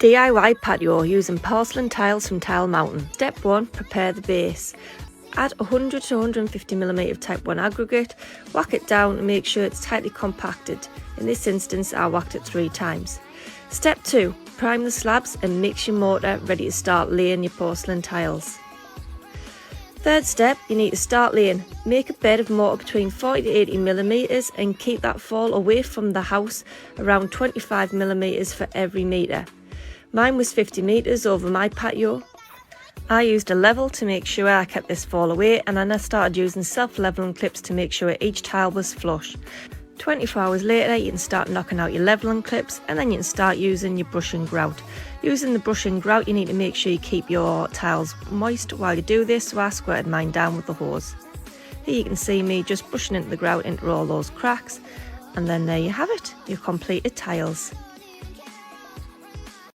DIY patio using porcelain tiles from Tile Mountain. Step 1. Prepare the base. Add 100 to 150mm of type 1 aggregate, whack it down and make sure it's tightly compacted. In this instance I whacked it 3 times. Step 2. Prime the slabs and mix your mortar ready to start laying your porcelain tiles. Third step, you need to start laying. Make a bed of mortar between 40 to 80mm and keep that fall away from the house around 25mm for every metre. Mine was 50 metres over my patio. I used a level to make sure I kept this fall away, and then I started using self-leveling clips to make sure each tile was flush. 24 hours later you can start knocking out your leveling clips, and then you can start using your brush and grout. Using the brush and grout you need to make sure you keep your tiles moist while you do this, so I squirted mine down with the hose. Here you can see me just brushing into the grout into all those cracks, and then there you have it, your completed tiles.